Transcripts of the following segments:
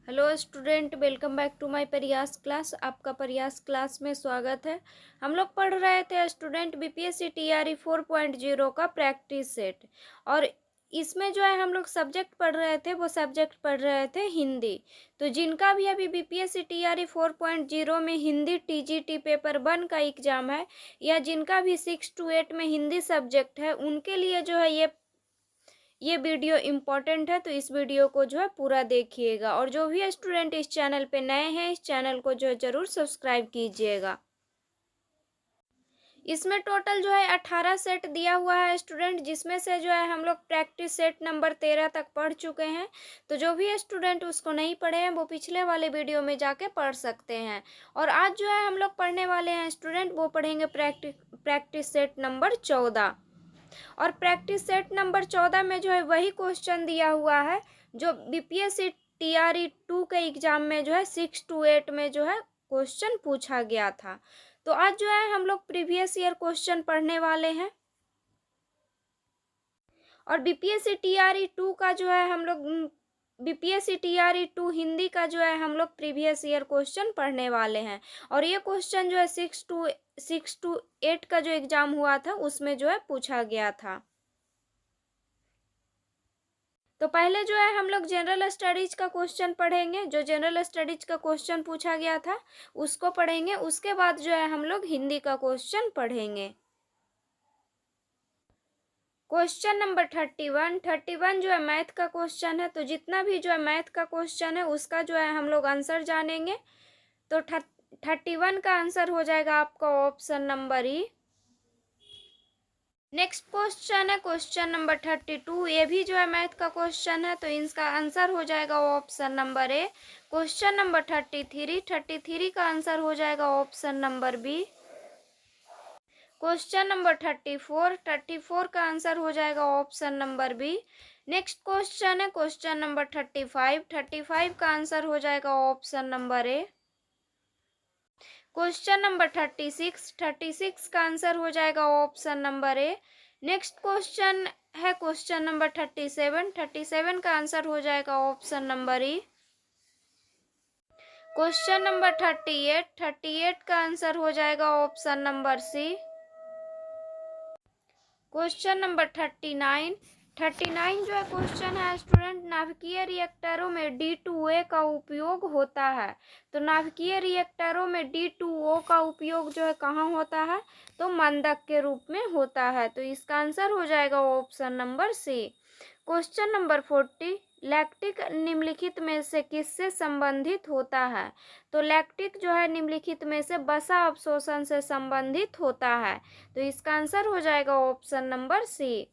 Hello student, welcome back to my प्रयास class. आपका प्रयास क्लास में स्वागत है। हम लोग पढ़ रहे थे स्टूडेंट बीपीएससी टीआरई 4.0 का प्रैक्टिस सेट, और इसमें जो है हम लोग सब्जेक्ट पढ़ रहे थे, वो सब्जेक्ट पढ़ रहे थे हिंदी। तो जिनका भी अभी बीपीएससी टीआरई 4.0 में हिंदी टीजीटी पेपर 1 का एग्जाम है, या जिनका भी 6 to 8 में हिंदी सब्जेक्ट है, उनके लिए जो है ये वीडियो इम्पॉर्टेंट है। तो इस वीडियो को जो है पूरा देखिएगा, और जो भी स्टूडेंट इस चैनल पे नए हैं, इस चैनल को जो है जरूर सब्सक्राइब कीजिएगा। इसमें टोटल जो है 18 सेट दिया हुआ है स्टूडेंट, जिसमें से जो है हम लोग प्रैक्टिस सेट नंबर 13 तक पढ़ चुके हैं। तो जो भी स्टूडेंट उसको नहीं पढ़े हैं, वो पिछले वाले वीडियो में जाके पढ़ सकते हैं। और आज जो है हम लोग पढ़ने वाले हैं स्टूडेंट, वो पढ़ेंगे प्रैक्टिस सेट नंबर 14। और प्रैक्टिस सेट नंबर 14 में जो है वही क्वेश्चन दिया हुआ है जो बीपीएससी टीआरई 2 के एग्जाम में जो है 6 to 8 में जो है क्वेश्चन पूछा गया था। तो आज जो है हम लोग प्रीवियस ईयर क्वेश्चन पढ़ने वाले हैं, और बीपीएससी टीआरई 2 का जो है हम लोग बीपीएससी टीआरई 2 हिंदी का जो है हम लोग प्रीवियस ईयर क्वेश्चन पढ़ने वाले हैं। और ये क्वेश्चन जो है 6 to 8 का जो एग्जाम हुआ था उसमें जो है पूछा गया था। तो पहले जो है हम लोग जनरल स्टडीज का क्वेश्चन पढ़ेंगे, जो जनरल स्टडीज का क्वेश्चन पूछा गया था उसको पढ़ेंगे। उसके बाद जो है हम लोग हिंदी का क्वेश्चन पढ़ेंगे। क्वेश्चन नंबर 31 जो है मैथ का क्वेश्चन है। तो जितना भी जो है मैथ का क्वेश्चन है उसका जो है हम लोग आंसर जानेंगे। तो 31 का आंसर हो जाएगा आपका ऑप्शन नंबर ई। नेक्स्ट क्वेश्चन है क्वेश्चन नंबर 32। ये भी जो है मैथ का क्वेश्चन है, तो इसका आंसर हो जाएगा option number A. Question number 33 का आंसर हो जाएगा option number B. Question number 34 का आंसर हो जाएगा option number B. Next question है क्वेश्चन नंबर 35 का आंसर हो जाएगा option number A. Question number 36 का आंसर हो जाएगा option number A. Next question है क्वेश्चन नंबर 37 का आंसर हो जाएगा option number E. Question number 38 का आंसर हो जाएगा option number C. Question number 39 जो है क्वेश्चन है स्टूडेंट, नाभिकीय रिएक्टरों में D2O का उपयोग होता है। तो नाभिकीय रिएक्टरों में D2O का उपयोग जो है कहाँ होता है, तो मंदक के रूप में होता है। तो इसका आंसर हो जाएगा option number C. Question number 40, lactic निम्नलिखित में से किससे संबंधित होता है। तो लैक्टिक जो है निम्नलिखित में से वसा अवशोषण से संबंधित होता है। तो इसका आंसर हो जाएगा option number C.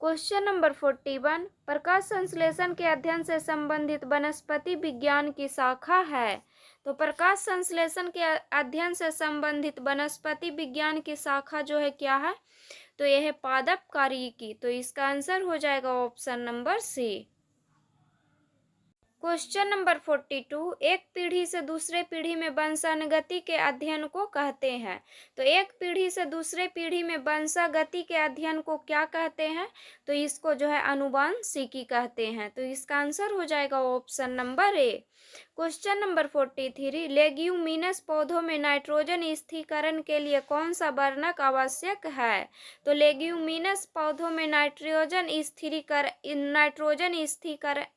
Question number 41, प्रकाश संश्लेषण के अध्ययन से संबंधित वनस्पति विज्ञान की शाखा है। तो प्रकाश संश्लेषण के अध्ययन से संबंधित वनस्पति विज्ञान की शाखा जो है क्या है, तो यह है पादपकारिकी। तो इसका आंसर हो जाएगा option number C. Question number 42, एक पीढ़ी से दूसरे पीढ़ी में वंशानुगति के अध्ययन को कहते हैं। तो एक पीढ़ी से दूसरे पीढ़ी में वंशागति के अध्ययन को क्या कहते हैं, तो इसको जो है अनुवांशिकी कहते हैं। तो इसका आंसर हो जाएगा option number A. Question number 43, leguminous पौधों में नाइट्रोजन स्थिरीकरण के लिए कौन सा वर्णक आवश्यक है। तो लेग्यूमिनस पौधों में नाइट्रोजन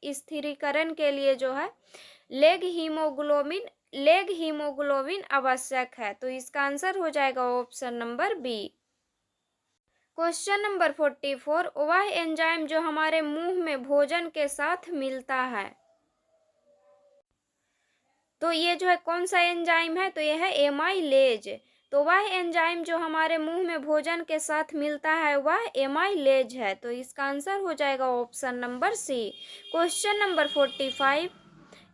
स्थिरीकरण के लिए जो है लेग हीमोग्लोबिन आवश्यक है। तो इसका आंसर हो जाएगा option number B. Question number 44, वह एंजाइम जो हमारे मुंह में भोजन के साथ मिलता है। तो ये जो है कौन सा एंजाइम है, तो यह है एमाइलेज। तो वह एंजाइम जो हमारे मुंह में भोजन के साथ मिलता है वह एमाइलेज है। तो इसका आंसर हो जाएगा option number C. Question number 45,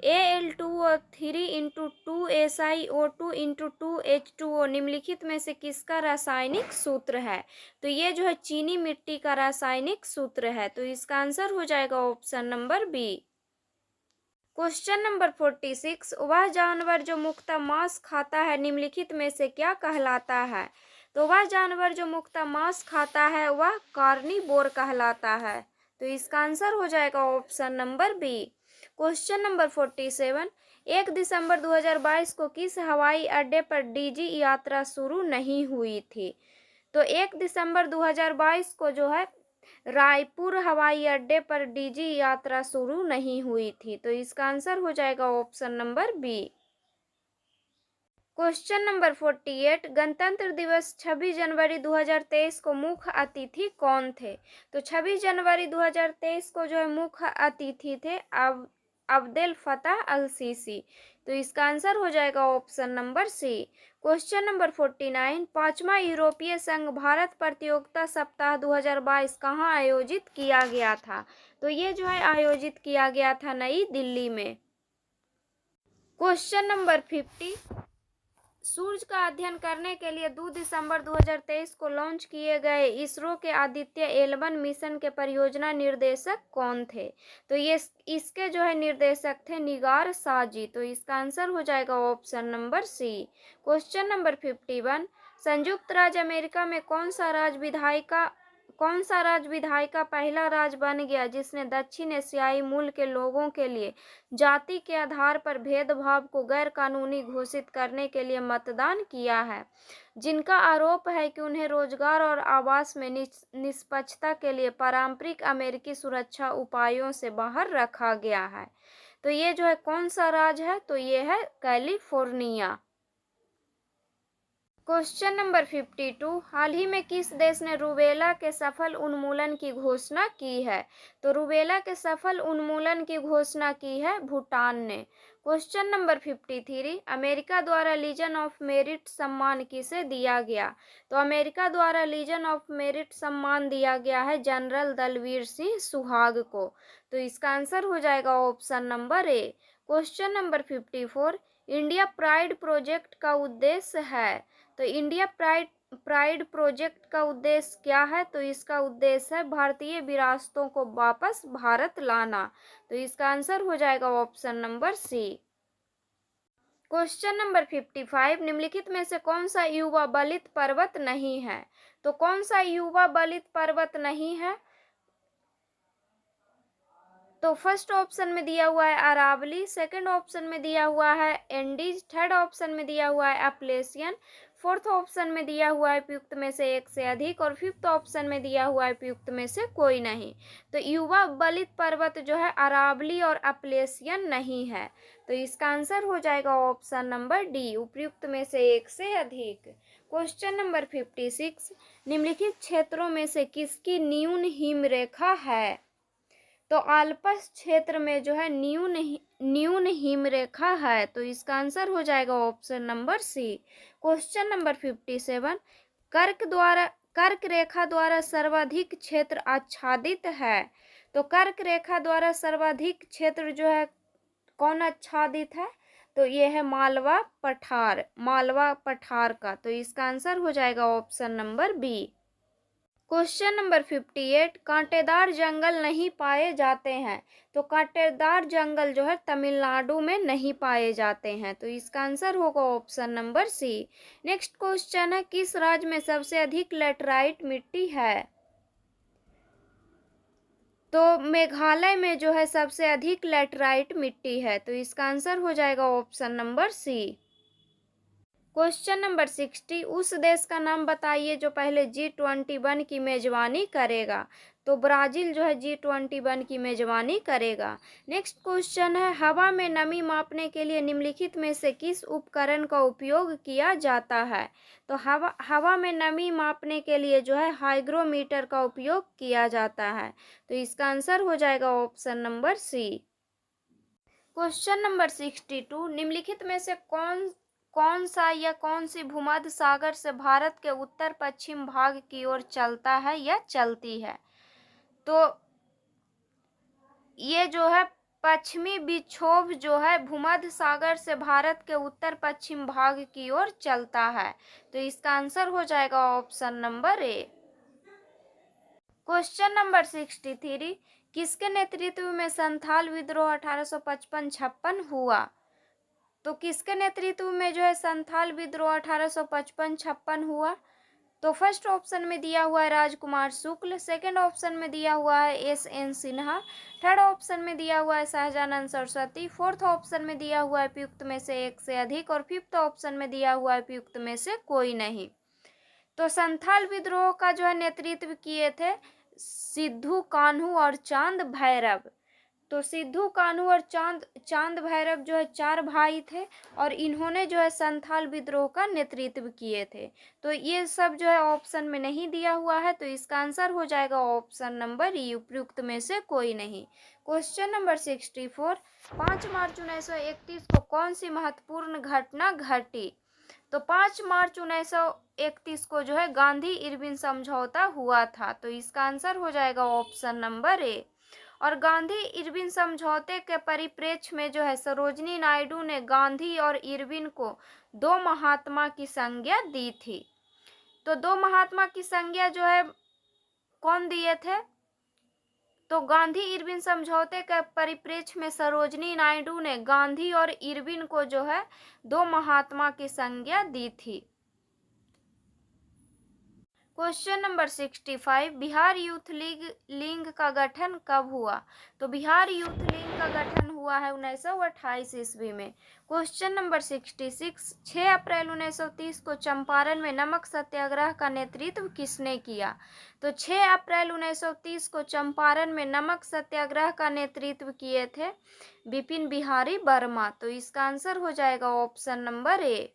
Al2O3 into 2SiO2 into 2H2O निम्नलिखित में से किसका रासायनिक सूत्र है। तो ये जो है चीनी मिट्टी का रासायनिक सूत्र है। तो इसका आंसर हो जाएगा option number B. Question number 46, वह जानवर जो मुक्तः मांस खाता है निम्नलिखित में से क्या कहलाता है। तो वह जानवर जो मुक्तः मांस खाता है वह कार्निवोर कहलाता है। तो इसका आंसर हो जाएगा option number B. Question number 47, 1 दिसंबर 2022 को किस हवाई अड्डे पर डीजी यात्रा शुरू नहीं हुई थी? तो 1 दिसंबर 2022 को जो है रायपुर हवाई अड्डे पर डीजी यात्रा शुरू नहीं हुई थी। तो इसका आंसर हो जाएगा option number B. Question number 48, गणतंत्र दिवस 26 जनवरी 2023 को मुख्य अतिथि कौन थे? तो 26 जनवरी 2023 को जो है मुख्य अतिथि थे अब्देल फताह अल सीसी। तो इसका आंसर हो जाएगा option number C. Question number 49, पांचवा यूरोपीय संघ भारत प्रतियोगिता सप्ताह 2022 कहाँ आयोजित किया गया था? तो ये जो है आयोजित किया गया था नई दिल्ली में। क्वेश्चन नंबर 50, सूर्य का अध्ययन करने के लिए 2 दिसंबर 2023 को लॉन्च किए गए इसरो के आदित्य एल1 मिशन के परियोजना निर्देशक कौन थे? तो ये इसके जो है निर्देशक थे निगार शाह जी। तो इसका आंसर हो जाएगा option number C. Question number 51, संयुक्त राज्य अमेरिका में कौन सा राज्य विधायिका पहला राज्य बन गया जिसने दक्षिण एशियाई मूल के लोगों के लिए जाति के आधार पर भेदभाव को गैर कानूनी घोषित करने के लिए मतदान किया है, जिनका आरोप है कि उन्हें रोजगार और आवास में निष्पक्षता के लिए पारंपरिक अमेरिकी सुरक्षा उपायों से बाहर रखा गया है? तो ये जो है कौन सा राज्य है? तो ये है कैलिफोर्निया। क्वेश्चन नंबर 52, हाल ही में किस देश ने रूबेला के सफल उन्मूलन की घोषणा की है? तो रूबेला के सफल उन्मूलन की घोषणा की है भूटान ने। क्वेश्चन नंबर 53, अमेरिका द्वारा लीजन ऑफ मेरिट सम्मान किसे दिया गया? तो अमेरिका द्वारा लीजन ऑफ मेरिट सम्मान दिया गया है जनरल दलवीर सिंह सुहाग को। तो इसका आंसर हो जाएगा option number A. Question number 54, India pride project का उद्देश्य है? तो इंडिया प्राइड प्रोजेक्ट का उद्देश्य क्या है? तो इसका उद्देश्य है भारतीय विरासतों को वापस भारत लाना। तो इसका आंसर हो जाएगा option number C. Question number 55, निम्नलिखित में से कौन सा युवा बलित पर्वत नहीं है? तो कौन सा युवा बलित पर्वत नहीं है? तो फर्स्ट ऑप्शन में दिया हुआ है अरावली, सेकंड ऑप्शन में दिया हुआ है एंडीज, थर्ड ऑप्शन में दिया हुआ है अपलेशियन, फोर्थ ऑप्शन में दिया हुआ है उपयुक्त में से एक से अधिक और फिफ्थ ऑप्शन में दिया हुआ है उपयुक्त में से कोई नहीं। तो युवा बलित पर्वत जो है अरावली और अपलेशियन नहीं है। तो इसका आंसर हो जाएगा ऑप्शन नंबर डी, उपयुक्त में से एक से अधिक। क्वेश्चन नंबर 56, निम्नलिखित क्षेत्रों में से किसकी न्यून हिमरेखा है? तो आल्प्स क्षेत्र में जो है न्यून हिमरेखा है। तो इसका आंसर हो जाएगा option number C. Question number 57, कर्क रेखा द्वारा सर्वाधिक क्षेत्र आच्छादित है। तो कर्क रेखा द्वारा सर्वाधिक क्षेत्र जो है कौन आच्छादित है? तो ये है मालवा पठार का। तो इसका आंसर हो जाएगा option number B. Question number 58, कांटेदार जंगल नहीं पाए जाते हैं। तो कांटेदार जंगल जो है तमिलनाडु में नहीं पाए जाते हैं। तो इसका आंसर होगा option number C. Next question है, किस राज्य में सबसे अधिक लेटराइट मिट्टी है? तो मेघालय में जो है सबसे अधिक लेटराइट मिट्टी है। तो इसका आंसर हो जाएगा option number C. Question number 60, उस देश का नाम बताइए जो पहले G21 की मेजबानी करेगा। तो ब्राजील जो है G21 की मेजबानी करेगा। नेक्स्ट क्वेश्चन है, हवा में नमी मापने के लिए निम्नलिखित में से किस उपकरण का उपयोग किया जाता है? तो हवा में नमी मापने के लिए जो है हाइग्रोमीटर का उपयोग किया जाता है। तो इसका आंसर हो जाएगा option number C. Question number 62, निम्नलिखित में से कौन सा या कौन सी भूमध्य सागर से भारत के उत्तर पश्चिम भाग की ओर चलता है या चलती है? तो ये जो है पश्चिमी विक्षोभ जो है भूमध्य सागर से भारत के उत्तर पश्चिम भाग की ओर चलता है। तो इसका आंसर हो जाएगा option number A. Question number 63, किसके नेतृत्व में संथाल विद्रोह 1855-56 हुआ? तो किसके नेतृत्व में जो है संथाल विद्रोह 1855-56 हुआ? तो फर्स्ट ऑप्शन में दिया हुआ है राजकुमार शुक्ल, सेकंड ऑप्शन में दिया हुआ है एस.एन. सिन्हा, थर्ड ऑप्शन में दिया हुआ है शाहजानंद सरस्वती, फोर्थ ऑप्शन में दिया हुआ है उपयुक्त में से एक से अधिक, और फिफ्थ ऑप्शन में दिया हुआ है उपयुक्त में से कोई नहीं। तो संथाल विद्रोह का जो है नेतृत्व किए थे सिद्धू कान्हू और चांद भैरव। तो सिद्धू कान्हू और चांद भैरव जो है 4 भाई थे और इन्होंने जो है संथाल विद्रोह का नेतृत्व किए थे। तो ये सब जो है ऑप्शन में नहीं दिया हुआ है, तो इसका आंसर हो जाएगा ऑप्शन नंबर ई, उपयुक्त में से कोई नहीं। क्वेश्चन नंबर 64, 5 मार्च 1931 को कौन सी महत्वपूर्ण घटना घटी? तो 5 मार्च 1931 को जो है गांधी इरविन समझौता हुआ था, तो इसका आंसर हो जाएगा ऑप्शन नंबर ए। और गांधी इरविन समझौते के परिप्रेक्ष्य में जो है सरोजनी नायडू ने गांधी और इरविन को 2 महात्मा की संज्ञा दी थी। तो 2 महात्मा की संज्ञा जो है कौन दिए थे? तो गांधी इरविन समझौते के परिप्रेक्ष्य में सरोजनी नायडू ने गांधी और इरविन को जो है 2 महात्मा की संज्ञा दी थी। Question number 65, Bihar youth league का गठन कब हुआ? तो बिहार यूथ लीग का गठन हुआ है 1928 ईस्वी में। क्वेश्चन नंबर 66, 6 अप्रैल 1930 को चंपारण में नमक सत्याग्रह का नेतृत्व किसने किया? तो 6 अप्रैल 1930 को चंपारण में नमक सत्याग्रह का नेतृत्व किए थे बिपिन बिहारी वर्मा, तो इसका आंसर हो जाएगा option number A.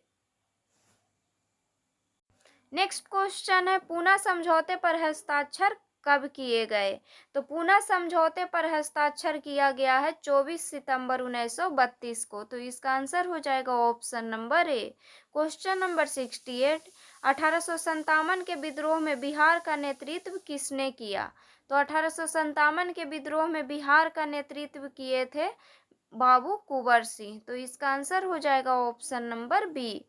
Next question है, पूना समझौते पर हस्ताक्षर कब किए गए? तो पूना समझौते पर हस्ताक्षर किया गया है 24 सितंबर 1932 को, तो इसका आंसर हो जाएगा option number A. Question number 68, 1857 के विद्रोह में बिहार का नेतृत्व किसने किया? तो 1857 के विद्रोह में बिहार का नेतृत्व किए थे बाबू कुंवर सिंह, तो इसका आंसर हो जाएगा option number B.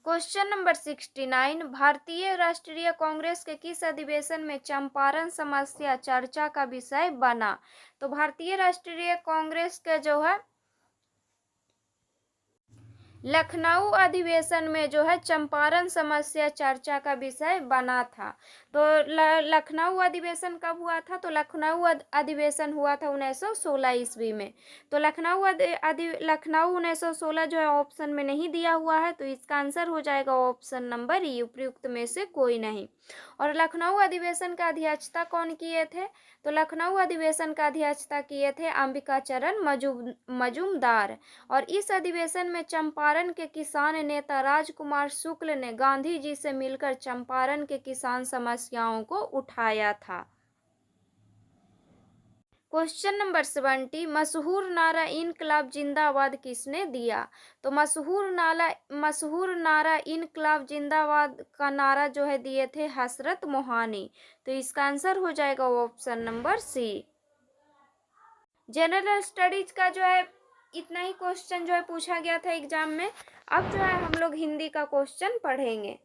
Question number 69, भारतीय राष्ट्रीय कांग्रेस के किस अधिवेशन में चंपारण समस्या चर्चा का विषय बना? तो भारतीय राष्ट्रीय कांग्रेस के जो है लखनऊ अधिवेशन में जो है चंपारण समस्या चर्चा का विषय बना था। तो लखनऊ अधिवेशन कब हुआ था? तो लखनऊ अधिवेशन हुआ था 1916 ईस्वी में। तो लखनऊ 1916 जो है ऑप्शन में नहीं दिया हुआ है, तो इसका आंसर हो जाएगा ऑप्शन नंबर ई, उपयुक्त में से कोई नहीं। और लखनऊ अधिवेशन का अध्यक्षता कौन किए थे? तो लखनऊ अधिवेशन का अध्यक्षता किए थे अंबिकाचरण मजूमदार। और इस अधिवेशन में चंपारण के किसान नेता राजकुमार शुक्ल ने गांधी जी से मिलकर चंपारण के किसान समस्याओं को उठाया था। क्वेश्चन नंबर 70, मशहूर नारा इनकलाब जिंदाबाद किसने दिया? तो मशहूर नारा इनकलाब जिंदाबाद का नारा जो है दिए थे हसरत मोहानी, तो इसका आंसर हो जाएगा option number C. General studies का जो है इतना ही क्वेश्चन जो है पूछा गया था एग्जाम में। अब जो है हम लोग हिंदी का क्वेश्चन पढ़ेंगे।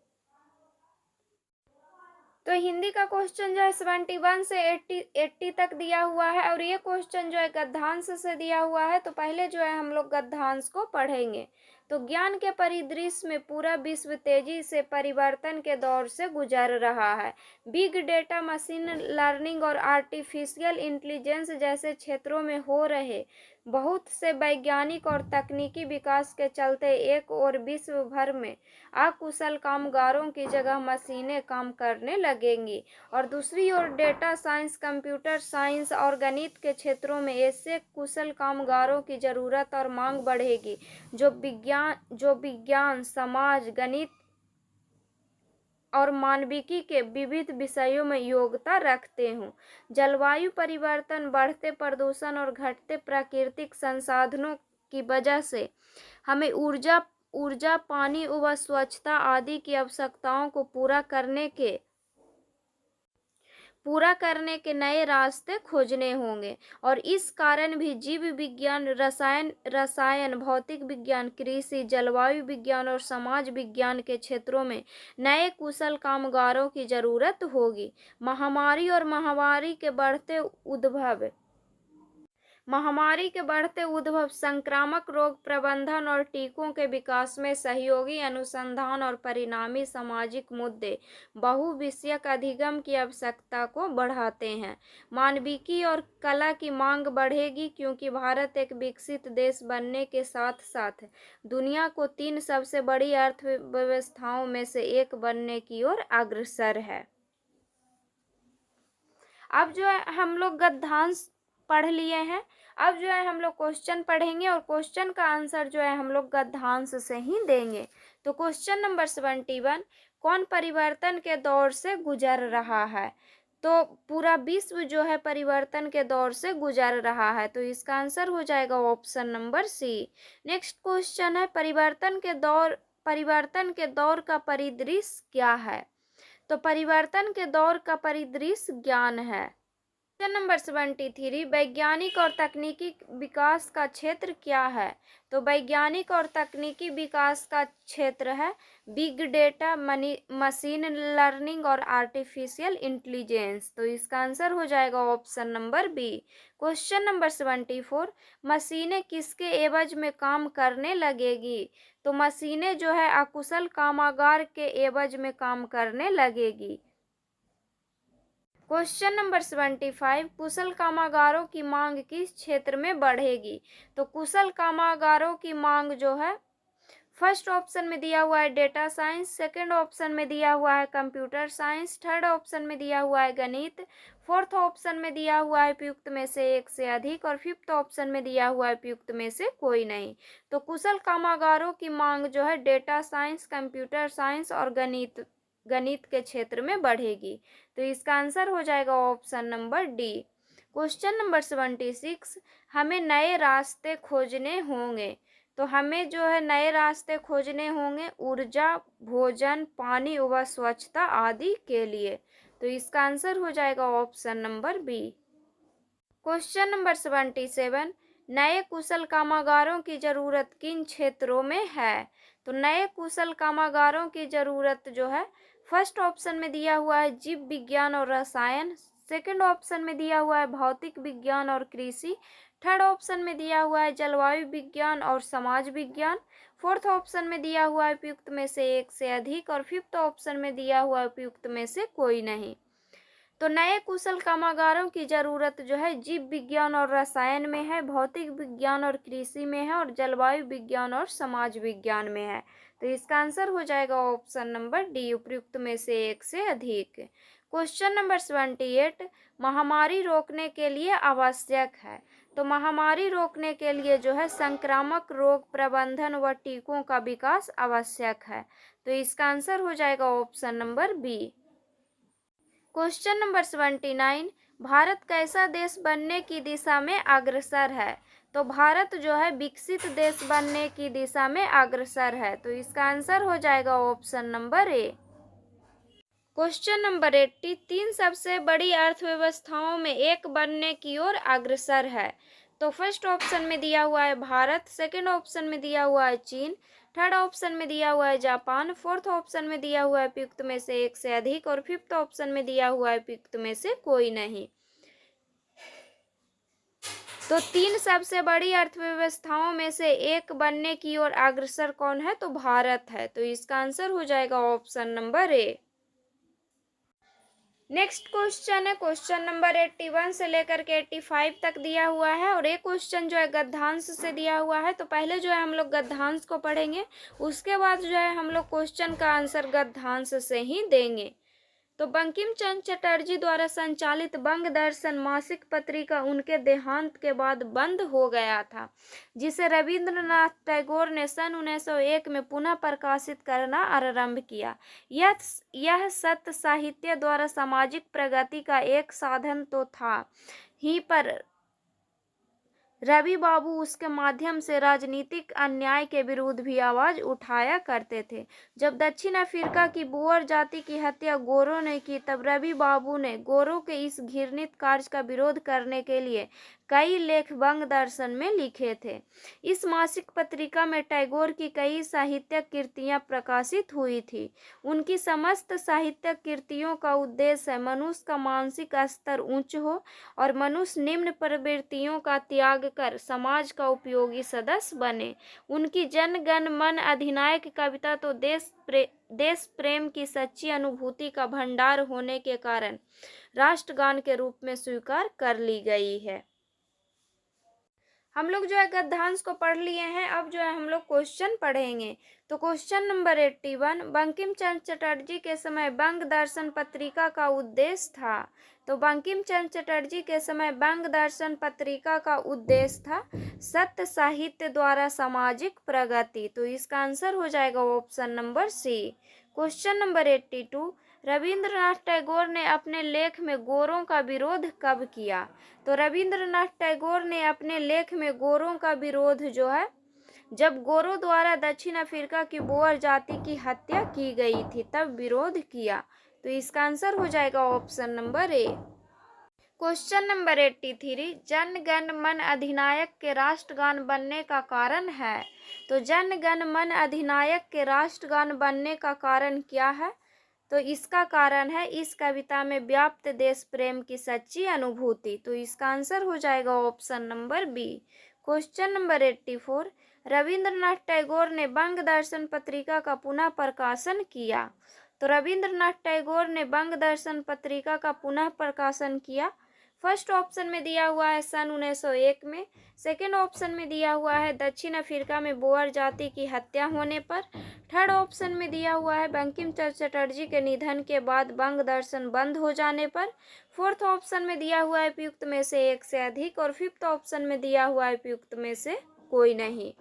तो हिंदी का क्वेश्चन जो है 71 से 80 तक दिया हुआ है और ये क्वेश्चन जो है गद्यांश से दिया हुआ है। तो पहले जो है हम लोग गद्यांश को पढ़ेंगे। तो ज्ञान के परिदृश्य में पूरा विश्व तेजी से परिवर्तन के दौर से गुजर रहा है। बिग डेटा, मशीन लर्निंग और आर्टिफिशियल इंटेलिजेंस जैसे क्षेत्रों में हो रहे बहुत से वैज्ञानिक और तकनीकी विकास के चलते एक और विश्व भर में अकुशल कामगारों की जगह मशीनें काम करने लगेंगी और दूसरी ओर डेटा साइंस, कंप्यूटर साइंस और गणित के क्षेत्रों में ऐसे कुशल कामगारों की ज़रूरत और मांग बढ़ेगी जो विज्ञान, समाज, गणित और मानविकी के विविध विषयों में योग्यता रखते हों। जलवायु परिवर्तन, बढ़ते प्रदूषण और घटते प्राकृतिक संसाधनों की वजह से हमें ऊर्जा, पानी व स्वच्छता आदि की आवश्यकताओं को पूरा करने के नए रास्ते खोजने होंगे और इस कारण भी जीव विज्ञान, रसायन, भौतिक विज्ञान, कृषि, जलवायु विज्ञान और समाज विज्ञान के क्षेत्रों में नए कुशल कामगारों की जरूरत होगी। महामारी और माहवारी के बढ़ते उद्भव महामारी के बढ़ते उद्भव, संक्रामक रोग प्रबंधन और टीकों के विकास में सहयोगी अनुसंधान और परिणामी सामाजिक मुद्दे बहुविषयक अधिगम की आवश्यकता को बढ़ाते हैं। मानविकी और कला की मांग बढ़ेगी क्योंकि भारत एक विकसित देश बनने के साथ साथ दुनिया को 3 सबसे बड़ी अर्थव्यवस्थाओं में से एक बनने की ओर अग्रसर है। अब जो है हम लोग गद्यांश पढ़ लिए हैं। अब जो है हम लोग क्वेश्चन पढ़ेंगे और क्वेश्चन का आंसर जो है हम लोग गद्यांश से ही देंगे। तो क्वेश्चन नंबर 71, कौन परिवर्तन के दौर से गुजर रहा है? तो पूरा विश्व जो है परिवर्तन के दौर से गुजर रहा है, तो इसका आंसर हो जाएगा option number C. Next question है, परिवर्तन के दौर का परिदृश्य क्या है? तो परिवर्तन के दौर का परिदृश्य ज्ञान है। क्वेश्चन नंबर 73, वैज्ञानिक और तकनीकी विकास का क्षेत्र क्या है? तो वैज्ञानिक और तकनीकी विकास का क्षेत्र है बिग डेटा, मशीन लर्निंग और आर्टिफिशियल इंटेलिजेंस। तो इसका आंसर हो जाएगा option number B. Question number 74, मशीनें किसके एवज में काम करने लगेगी? तो मशीनें जो है अकुशल कामगार के एवज में काम करने लगेगी। क्वेश्चन नंबर 75, कुशल कामगारों की मांग किस क्षेत्र में बढ़ेगी? तो कुशल कामगारों की मांग जो है फर्स्ट ऑप्शन में दिया हुआ है डेटा साइंस, सेकंड ऑप्शन में दिया हुआ है कंप्यूटर साइंस, थर्ड ऑप्शन में दिया हुआ है गणित, फोर्थ ऑप्शन में दिया हुआ है उपयुक्त में से एक से अधिक और फिफ्थ ऑप्शन में दिया हुआ है उपयुक्त में से कोई नहीं। तो कुशल कामगारों की मांग जो है डेटा साइंस, कंप्यूटर साइंस और गणित के क्षेत्र में बढ़ेगी। तो इसका आंसर हो जाएगा option number D. Question number 76, हमें नए रास्ते खोजने होंगे। तो हमें जो है नए रास्ते खोजने होंगे ऊर्जा, भोजन, पानी व स्वच्छता आदि के लिए। तो इसका आंसर हो जाएगा option number B. Question number 77, नए कुशल कामगारों की जरूरत किन क्षेत्रों में है? तो नए कुशल कामगारों की जरूरत जो है फर्स्ट ऑप्शन में दिया हुआ है जीव विज्ञान और रसायन, सेकंड ऑप्शन में दिया हुआ है भौतिक विज्ञान और कृषि, थर्ड ऑप्शन में दिया हुआ है जलवायु विज्ञान और समाज विज्ञान, फोर्थ ऑप्शन में दिया हुआ है उपयुक्त में से एक से अधिक और फिफ्थ ऑप्शन में दिया हुआ है उपयुक्त में से कोई नहीं। तो नए कुशल कामगारों की जरूरत जो है जीव विज्ञान और रसायन में है, भौतिक विज्ञान और कृषि में है और जलवायु विज्ञान और समाज विज्ञान में है। तो इसका आंसर हो जाएगा ऑप्शन नंबर डी, उपयुक्त में से एक से अधिक। क्वेश्चन नंबर 78, महामारी रोकने के लिए आवश्यक है। तो महामारी रोकने के लिए जो है संक्रामक रोग प्रबंधन व टीकों का विकास आवश्यक है। तो इसका आंसर हो जाएगा option number B. Question number 79, Bharat कैसा देश बनने की दिशा में अग्रसर है? तो भारत जो है विकसित देश बनने की दिशा में अग्रसर है। तो इसका आंसर हो जाएगा option number A. Question number 80, 3 सबसे बड़ी अर्थव्यवस्थाओं में एक बनने की ओर अग्रसर है। तो फर्स्ट ऑप्शन में दिया हुआ है भारत, सेकंड ऑप्शन में दिया हुआ है चीन, थर्ड ऑप्शन में दिया हुआ है जापान, फोर्थ ऑप्शन में दिया हुआ है उपयुक्त में से एक से अधिक और फिफ्थ ऑप्शन में दिया हुआ है उपयुक्त में से कोई नहीं। तो 3 सबसे बड़ी अर्थव्यवस्थाओं में से एक बनने की ओर अग्रसर कौन है? तो भारत है। तो इसका आंसर हो जाएगा option number A. Next question है क्वेश्चन नंबर 81 से लेकर के 85 तक दिया हुआ है और एक क्वेश्चन जो है गद्यांश से दिया हुआ है। तो पहले जो है हम लोग गद्यांश को पढ़ेंगे, उसके बाद जो है हम लोग क्वेश्चन का आंसर गद्यांश से ही देंगे। तो बंकिम चंद्र चटर्जी द्वारा संचालित बंग दर्शन मासिक पत्रिका उनके देहांत के बाद बंद हो गया था, जिसे रविंद्रनाथ टैगोर ने सन 1901 में पुनः प्रकाशित करना आरंभ किया। यह सत्य साहित्य द्वारा सामाजिक प्रगति का एक साधन तो था ही, पर रवि बाबू उसके माध्यम से राजनीतिक अन्याय के विरुद्ध भी आवाज उठाया करते थे। जब दक्षिण अफ्रीका की बोअर जाति की हत्या गोरों ने की, तब रवि बाबू ने गोरों के इस घृणित कार्य का विरोध करने के लिए कई लेख बंग दर्शन में लिखे थे। इस मासिक पत्रिका में टैगोर की कई साहित्यिक कृतियां प्रकाशित हुई थी। उनकी समस्त साहित्यिक कृतियों का उद्देश्य है मनुष्य का मानसिक स्तर उच्च हो और मनुष्य निम्न प्रवृत्तियों का त्याग कर समाज का उपयोगी सदस्य बने। उनकी जन गण मन अधिनायक कविता तो देश प्रेम की सच्ची अनुभूति का भंडार होने के कारण राष्ट्रगान के रूप में स्वीकार कर ली गई है। हम लोग जो है गद्यांश को पढ़ लिए हैं। अब जो है हम लोग क्वेश्चन पढ़ेंगे। तो क्वेश्चन नंबर 81, बंकिम चंद्र चटर्जी के समय बंग दर्शन पत्रिका का उद्देश्य था। तो बंकिम चंद्र चटर्जी के समय बंग दर्शन पत्रिका का उद्देश्य था सत्य साहित्य द्वारा सामाजिक प्रगति। तो इसका आंसर हो जाएगा option number C. Question number 82, Rabindranath Tagore ने अपने लेख में गोरों का विरोध कब किया। तो रविंद्रनाथ टैगोर ने अपने लेख में गोरों का विरोध जो है जब गोरों द्वारा दक्षिण अफ्रीका की बोअर जाति की हत्या की गई थी तब विरोध किया। तो इसका आंसर हो जाएगा option number A. Question number 83, Jana Gana मन अधिनायक के राष्ट्रगान बनने का कारण है। तो जन गण मन अधिनायक के राष्ट्रगान बनने का कारण क्या है। तो इसका कारण है इस कविता में व्याप्त देश प्रेम की सच्ची अनुभूति। तो इसका आंसर हो जाएगा option number B. Question number 84, Rabindranath Tagore ने बंग दर्शन पत्रिका का पुनः प्रकाशन किया। तो रविंद्रनाथ टैगोर ने बंग दर्शन पत्रिका का पुनः प्रकाशन किया। फर्स्ट ऑप्शन में दिया हुआ है सन 1901 में, सेकेंड ऑप्शन में दिया हुआ है दक्षिण अफ्रीका में बोअर जाति की हत्या होने पर, थर्ड ऑप्शन में दिया हुआ है बंकिम चंद्र चटर्जी के निधन के बाद बंग दर्शन बंद हो जाने पर, फोर्थ ऑप्शन में दिया हुआ है उपयुक्त में से एक से अधिक और फिफ्थ ऑप्शन में दिया हुआ है उपयुक्त में से कोई नहीं।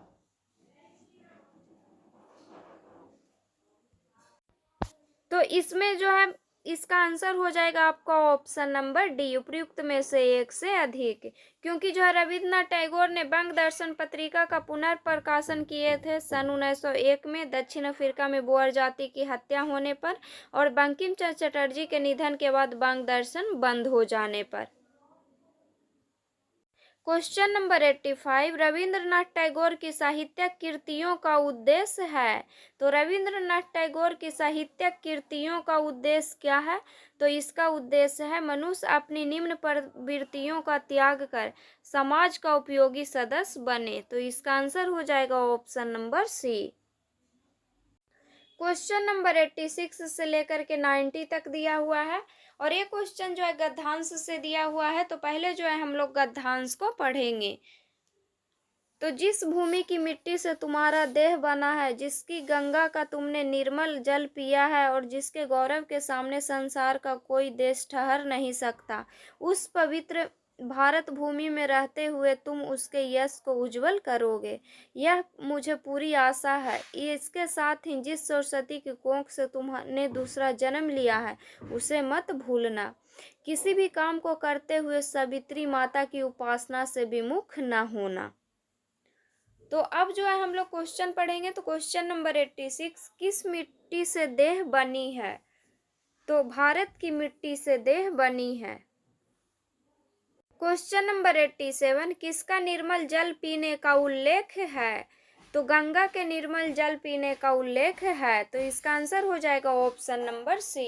तो इसमें जो है इसका आंसर हो जाएगा आपका ऑप्शन नंबर डी, उपयुक्त में से एक से अधिक, क्योंकि जो है रविंद्रनाथ टैगोर ने बंग दर्शन पत्रिका का पुनर्प्रकाशन किए थे सन 1901 में दक्षिण अफ्रीका में बोअर जाति की हत्या होने पर और बंकिम चंद्र चटर्जी के निधन के बाद बंग दर्शन बंद हो जाने पर। क्वेश्चन नंबर 85, रविंद्रनाथ टैगोर की साहित्यिक कृतियों का उद्देश्य है। तो रविंद्रनाथ टैगोर की साहित्यिक कृतियों का उद्देश्य क्या है। तो इसका उद्देश्य है मनुष्य अपनी निम्न प्रवृत्तियों का त्याग कर समाज का उपयोगी सदस्य बने। तो इसका आंसर हो जाएगा option number C. Question number 86 से लेकर के 90 तक दिया हुआ है और ये क्वेश्चन जो है गद्यांश से दिया हुआ है। तो पहले जो है हम लोग गद्यांश को पढ़ेंगे। तो जिस भूमि की मिट्टी से तुम्हारा देह बना है, जिसकी गंगा का तुमने निर्मल जल पिया है और जिसके गौरव के सामने संसार का कोई देश ठहर नहीं सकता, उस पवित्र भारत भूमि में रहते हुए तुम उसके यश को उज्जवल करोगे, यह मुझे पूरी आशा है। इसके साथ ही जिस सरस्वती की कोख से तुमने दूसरा जन्म लिया है उसे मत भूलना। किसी भी काम को करते हुए सावित्री माता की उपासना से विमुख न होना। तो अब जो है हम लोग क्वेश्चन पढ़ेंगे। तो क्वेश्चन नंबर 86, किस मिट्टी से देह बनी है। तो भारत की मिट्टी से देह बनी है। क्वेश्चन नंबर 87, किसका निर्मल जल पीने का उल्लेख है। तो गंगा के निर्मल जल पीने का उल्लेख है। तो इसका आंसर हो जाएगा option number C.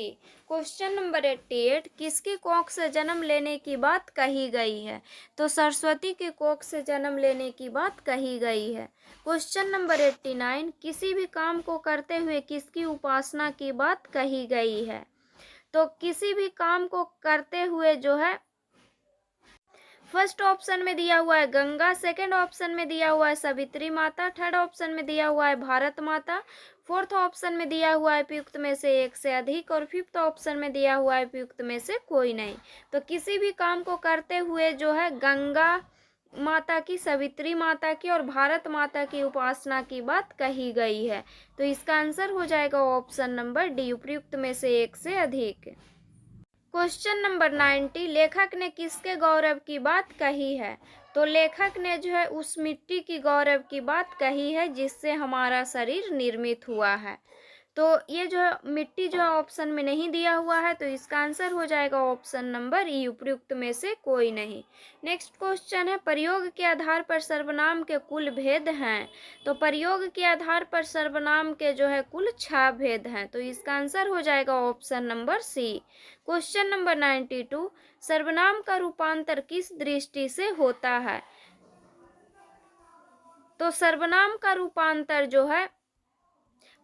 Question number 88, किसकी कोख से जन्म लेने की बात कही गई है। तो सरस्वती की कोख से जन्म लेने की बात कही गई है। क्वेश्चन नंबर 89, किसी भी काम को करते हुए किसकी उपासना की बात कही गई है। तो किसी भी काम को करते हुए जो है फर्स्ट ऑप्शन में दिया हुआ है गंगा, सेकंड ऑप्शन में दिया हुआ है सावित्री माता, थर्ड ऑप्शन में दिया हुआ है भारत माता, फोर्थ ऑप्शन में दिया हुआ है उपयुक्त में से एक से अधिक और फिफ्थ ऑप्शन में दिया हुआ है उपयुक्त में से कोई नहीं। तो किसी भी काम को करते हुए जो है गंगा माता की, सावित्री माता की और भारत माता की उपासना की बात कही गई है। तो इसका आंसर हो जाएगा ऑप्शन नंबर डी, उपयुक्त में से एक से अधिक। क्वेश्चन नंबर 90, लेखक ने किसके गौरव की बात कही है। तो लेखक ने जो है उस मिट्टी की गौरव की बात कही है जिससे हमारा शरीर निर्मित हुआ है। तो ये जो है मिट्टी जो है ऑप्शन में नहीं दिया हुआ है, तो इसका आंसर हो जाएगा ऑप्शन नंबर ई, उपयुक्त में से कोई नहीं। नेक्स्ट क्वेश्चन है, प्रयोग के आधार पर सर्वनाम के कुल भेद हैं। तो प्रयोग के आधार पर सर्वनाम के जो है कुल 6 भेद हैं, तो इसका आंसर हो जाएगा option number C. Question number 92, सर्वनाम का रूपांतर किस दृष्टि से होता है। तो सर्वनाम का रूपांतर जो है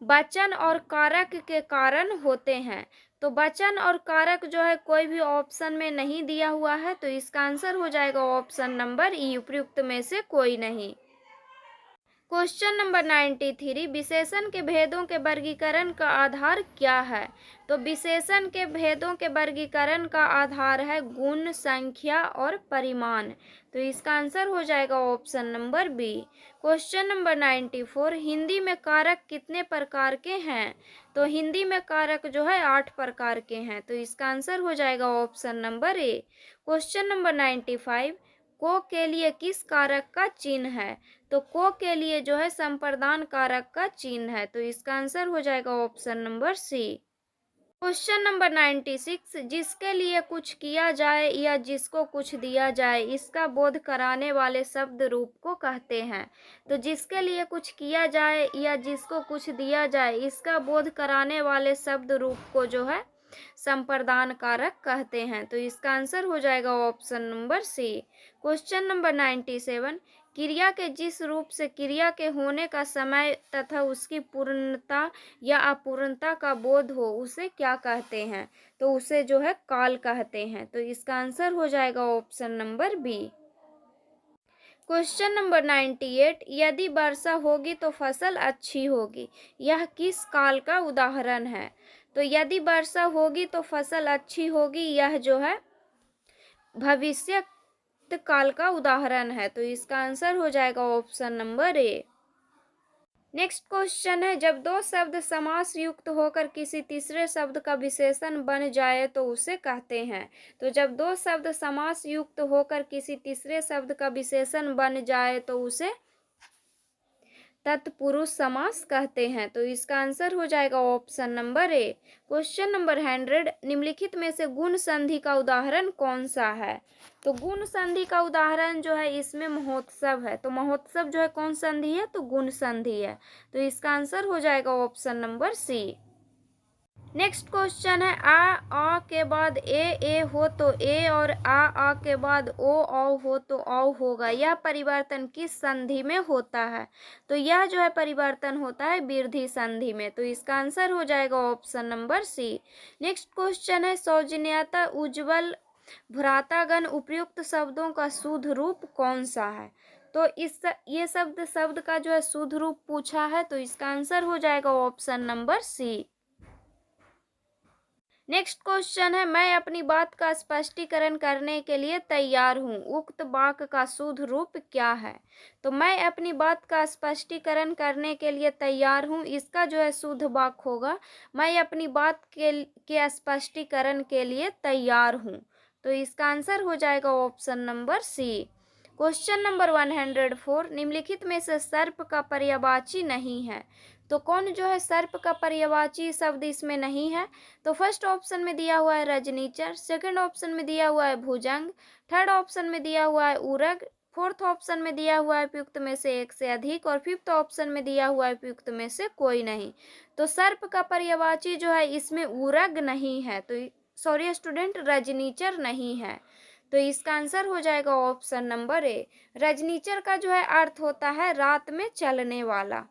वचन और कारक के कारण होते हैं। तो वचन और कारक जो है कोई भी ऑप्शन में नहीं दिया हुआ है, तो इसका आंसर हो जाएगा ऑप्शन नंबर ई, उपयुक्त में से कोई नहीं। क्वेश्चन नंबर 93, विशेषण के भेदों के वर्गीकरण का आधार क्या है। तो विशेषण के भेदों के वर्गीकरण का आधार है गुण, संख्या और परिमाण, तो इसका आंसर हो जाएगा option number B. Question number 94, Hindi में कारक कितने प्रकार के हैं। तो हिंदी में कारक जो है 8 प्रकार के हैं, तो इसका आंसर हो जाएगा option number A. Question number 95, को के लिए किस कारक का चिन्ह है। तो को के लिए जो है संप्रदान कारक का चिन्ह है, तो इसका आंसर हो जाएगा option number C. Question number 96, जिसके लिए कुछ किया जाए या जिसको कुछ दिया जाए, इसका बोध कराने वाले शब्द रूप को कहते हैं। तो जिसके लिए कुछ किया जाए या जिसको कुछ दिया जाए, इसका बोध कराने वाले शब्द रूप को जो है संप्रदान कारक कहते हैं, तो इसका आंसर हो जाएगा option number C. Question number 97, क्रिया के जिस रूप से क्रिया के होने का समय तथा उसकी पूर्णता या अपूर्णता का बोध हो, उसे क्या कहते हैं। तो उसे जो है काल कहते हैं, तो इसका आंसर हो जाएगा option number B. Question number 98, यदि वर्षा होगी तो फसल अच्छी होगी, यह किस काल का उदाहरण है। तो यदि वर्षा होगी तो फसल अच्छी होगी, यह जो है भविष्य काल का उदाहरण है, तो इसका आंसर हो जाएगा option number A. Next question है, जब दो शब्द समास युक्त होकर किसी तीसरे शब्द का विशेषण बन जाए तो उसे कहते हैं। तो जब दो शब्द समास युक्त होकर किसी तीसरे शब्द का विशेषण बन जाए तो उसे तत्पुरुष समास कहते हैं, तो इसका आंसर हो जाएगा option number A. Question number 100, निम्नलिखित में से गुण संधि का उदाहरण कौन सा है। तो गुण संधि का उदाहरण जो है इसमें महोत्सव है, तो महोत्सव जो है कौन संधि है, तो गुण संधि है, तो इसका आंसर हो जाएगा option number C. Next question है, आ के बाद ए हो तो ए और आ के बाद ओ हो तो औ होगा, यह परिवर्तन किस संधि में होता है। तो यह जो है परिवर्तन होता है वृद्धि संधि में, तो इसका आंसर हो जाएगा option number C. Next question है, सौजन्यता, उज्ज्वल, भ्रातागण उपयुक्त शब्दों का शुद्ध रूप कौन सा है। तो ये शब्द का जो है शुद्ध रूप पूछा है, तो इसका आंसर हो जाएगा option number C. Next question है, मैं अपनी बात का स्पष्टीकरण करने के लिए तैयार हूँ, उक्त वाक्य का शुद्ध रूप क्या है। तो मैं अपनी बात का स्पष्टीकरण करने के लिए तैयार हूँ, इसका जो है शुद्ध वाक्य होगा, मैं अपनी बात के स्पष्टीकरण के लिए तैयार हूँ, तो इसका आंसर हो जाएगा option number C. Question number 104, निम्नलिखित में से सर्प का पर्यायवाची नहीं है। तो कौन जो है सर्प का पर्यायवाची शब्द इसमें नहीं है। तो फर्स्ट ऑप्शन में दिया हुआ है रजनीचर, सेकंड ऑप्शन में दिया हुआ है भुजंग, थर्ड ऑप्शन में दिया हुआ है उरग, फोर्थ ऑप्शन में दिया हुआ है उपयुक्त में से एक से अधिक, और फिफ्थ ऑप्शन में दिया हुआ है उपयुक्त में से कोई नहीं। तो सर्प का पर्यायवाची जो है इसमें उरग नहीं है, तो सॉरी स्टूडेंट, रजनीचर नहीं है, तो इसका आंसर हो जाएगा ऑप्शन नंबर ए। रजनीचर का जो है अर्थ होता है रात में चलने वाला,